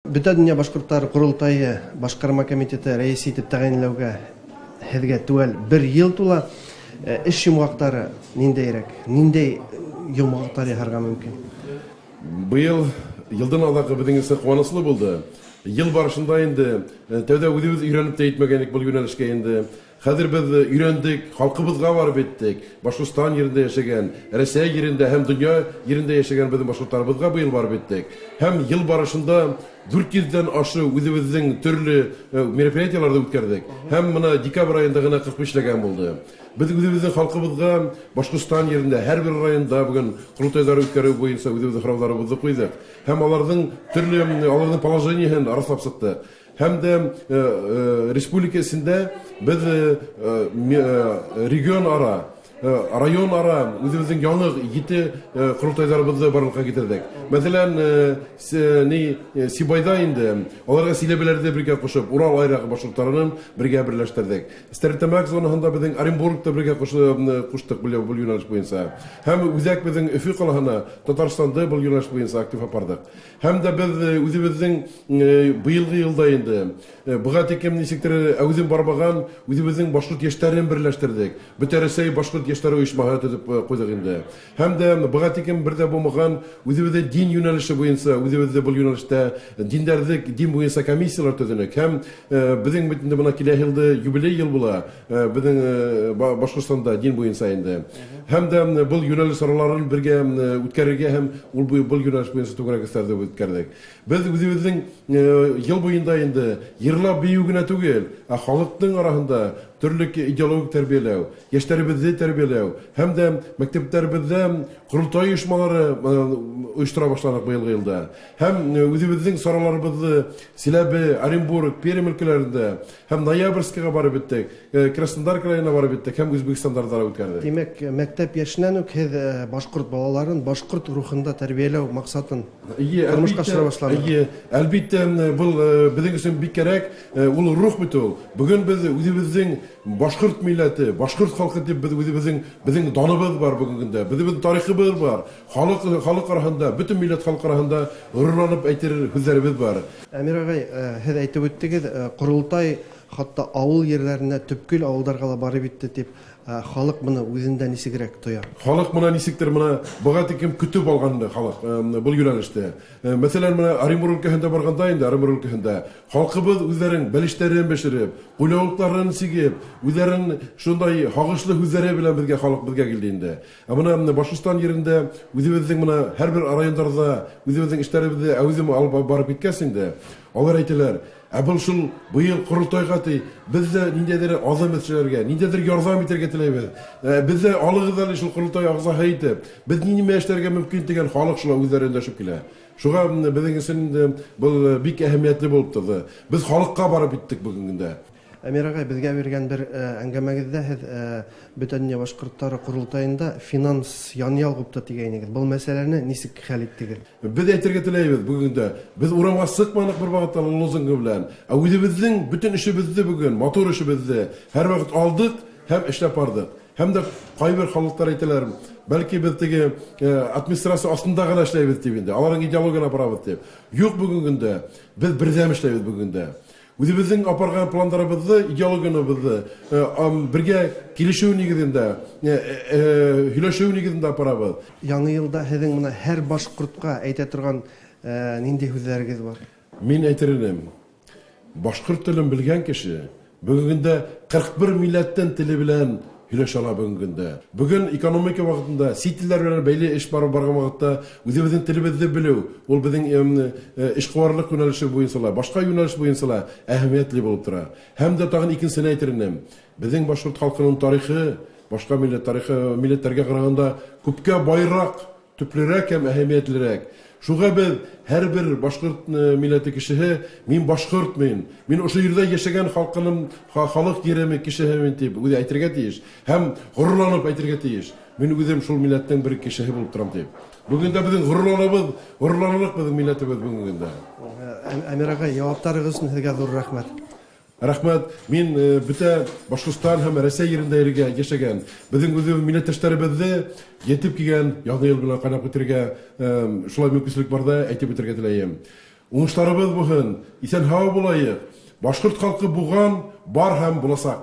Бүтән дөнья башкортлары курултайы башкарма комитеты рәисе итеп тәгаенләүгә һеҙгә түгел 1 ел тула. Эш йомғаҡтары ниндәйерәк? Ниндәй йомғаҡтар яһарға мөмкин? Быйыл йылдан алдағы беҙҙең өсөн ҡыуаныслы булды. Йыл барышында инде тәүҙә үҙебеҙ өйрәнеп тә етмәгәнек был йүнәлешкә инде. Хәҙер беҙ өйрәндек, халҡыбыҙға барып еттек. Башҡортостан ерендә йәшәгән, Рәсәй ерендә һәм донъя ерендә йәшәгән беҙҙең башҡорттарыбыҙға быйыл барып еттек. Һәм йыл барышында 400-дән ашы үҙебеҙҙең төрлө мероприятиеларҙы үткәрҙек. Һәм мына декабрь айында ғына 45-ләгән булды. Беҙ үҙебеҙҙең халҡыбыҙға Башҡортостан ерендә һәр бер районда бөгөн ҡоролтайҙар үткәреү буйынса үҙебеҙҙең һорауҙарыбыҙҙы ҡуйҙык. Һәм аларҙың положениеһын раҫлап сыҡтык. Һәм дә республика эсендә беҙ регион ара, район ара үҙебеҙҙең яңы 7 ҡоролтайҙарыбыҙҙы барлыҡҡа китерҙек. Мәҫәлән, Сибайҙа инде аларға Силәбеләрҙе бергә ҡушып, Урал айрағы башҡорттарының бергә берләштерҙек. Стәрлетамак зонаһында беҙҙең Оренбургта бергә ҡуштыҡ был йүнәлеш буйынса. Һәм үҙәк беҙҙең Өфө ҡалаһына, Татарстанды был йүнәлеш буйынса актив апардык. Һәм дә беҙ үҙебеҙҙең быйылғы йылда инде быға тиклем нисектер әүҙем бармаған үҙебеҙҙең башҡорт йәштәрен берләштерҙек. Бөтә Рәсәй башҡорт йәштәре ойошмаһы төҙөп ҡуйҙыҡ инде. Һәм дә быға тиклем бер дә булмаған үҙебеҙҙә дин йүнәлеше буйынса, үҙебеҙҙә был йүнәлештә дин буйынса комиссиялар төҙөнөк. Һәм беҙҙең бит инде бына киләһе йылды юбилей йыл була беҙҙең Башҡортостанда дин буйынса инде. Һәм дә был йүнәлеш сараларын бергә үткәрергә һәм ул был йүнәлеш буйынса түгәрәк эштәрҙе үткәрҙек. Беҙ үҙебеҙҙең йыл буйында инде йырлап бейеү генә түгел, ә халыҡтың араһында төрлө идеологик тәрбиәләү, йәштәребеҙҙе тәрбиәләү һәм дә мәктәптәребеҙҙә ҡоролтай ойошмалары ойоштора башланыҡ быйылғы йылда. Һәм үҙебеҙҙең сараларыбыҙҙы Силәбе, Оренбург, Пермь өлкәләрендә һәм Ноябрьскиға барып беттек, Краснодар крайына барып беттек һәм Үзбәкстандарға үткәрҙек. Димәк, мәктәп яшенән үк һеҙ башҡорт балаларын башҡорт рухында тәрбиәләү маҡсатын тормошҡа ашыра башланыҡ. Әлбиттә, был беҙҙең өсөн бик кәрәк, ул рух бит ул. Бөгөн беҙ үҙебеҙҙең башҡорт милләте, башҡорт халҡы тип беҙҙең даныбыҙ бар бөгөнгә. Беҙҙең тарихыбыҙ бар. Халыҡ араһында, бөтөн милләт халыҡ араһында ғорурланып әйтер һүҙҙәребеҙ бар. Әмир ағай, һеҙ әйтеп үттегеҙ, ҡоролтай хатта ауыл ерләренә, төпкөл ауылдарға ла барып итте тип, халыҡ быны үҙендә нисегерәк тоя? Халыҡ бына нисектер быға тиклем көтөп алған халыҡ был йүнәлеште. Мәҫәлән, Оренбург өлкәһендә барғанда инде, Оренбург өлкәһендә халҡыбыҙ үҙҙәрен бәлештәрен бешереп, ҡулъяулыҡтарын сигеп, үҙҙәрен шундай һағышлы һүҙҙәре белән беҙгә килде инде. Бына Башҡортостан ерендә үҙебеҙҙең һәр бер райондарҙа үҙебеҙҙең эштәребеҙҙе әүҙем алып барып киткәс инде, алар әйтәләр, был шул быйыл ҡоролтайға ти, беҙ ҙә ниндәйҙер аҙым эшләргә, ниндәйҙер ярҙам итергә теләйбеҙ. Беҙ ҙә алығыҙ әле шул ҡоролтай ағзаһы итеп, беҙ нимә эшләргә мөмкин дигән халыҡ шулай үҙҙәре өндәшеп килә. Шуға беҙҙең өсөн был бик әһәмиәтле булып торҙы. Беҙ халыҡҡа барып иттек бөгөнгә. Әмир ағай, беҙгә биргән бер әңгәмәгеҙҙә һеҙ Бүтән дөнья башҡорттары ҡоролтайында финанс янъял ҡупты тигәйнегеҙ. Был мәсьәләне нисек хәл иттегеҙ? Беҙ әйтергә теләйбеҙ бөгөнгә. Беҙ урамға сыҡманыҡ бер ваҡытта лозунгы белән. Ә үҙебеҙҙең бөтөн эшебеҙҙе бөгөн, матур эшебеҙҙе һәр ваҡыт алдыҡ һәм эшләп бардыҡ. Һәм дә ҡайбер халыҡтар әйтәләр, бәлки беҙ теге администрация астында ғына эшләйбеҙ тип инде, аларҙың идеологияна барабыҙ тип. Юҡ, бөгөнгә беҙ берҙәм эшләйбеҙ бөгөнгә. Үҙебеҙҙең апарған пландарыбыҙҙы, идеологиябыҙҙы бергә килешеү нигеҙендә, һөйләшеү нигеҙендә апарабыҙ. Яңы йылда һеҙҙең бына һәр башҡортҡа әйтә торған ниндәй һүҙҙәрегеҙ бар? Мин әйтер инем, башҡорт телен белгән кеше бөгөнгә 41 милләттән теле белән һөйләшә ала бөгөнгә. Бөгөн экономика ваҡытында, сит илдәр белән бәйле эш барып барған ваҡытта үҙебеҙҙең телебеҙҙе белеү, ул беҙҙең эшҡыуарлыҡ йүнәлеше буйынса ла, башҡа йүнәлеш буйынса ла әһәмиәтле булып тора. Һәм дә тағын икенсене әйтер инем, беҙҙең башҡорт халҡының тарихы, башҡа милләттәргә ҡарағанда күпкә байыраҡ, төплөрәк һәм әһәмиәтлерәк. Шуға беҙ һәр бер башҡорт милләте кешеһе, мин башҡортмын, мин ошо ерҙә йәшәгән халыҡ ереме кешеһемен тип үҙе әйтергә тейеш, һәм ғорурланып әйтергә тейеш. Мин үҙем шул милләттең бер кешеһе булып торам тип. Бөгөнгә беҙҙең ғорурланырлыҡ беҙҙең милләтебеҙ бөгөнгә. Әмир ағай, яуаптарығыҙ өсөн һеҙгә ҙур рәхмәт. Рәхмәт, мин бөтә Башҡортостан һәм Рәсәй ерендә йәшәгән, беҙҙең үҙебеҙ милләттәштәребеҙҙе етеп килгән яңы йыл менән ҡайнап үтергә шулай мөмкинлек барҙа әйтеп үтергә теләйем. Уңышларыбыз булһын, исән һау булайык. Башкорт халкы буган, бар һәм буласак.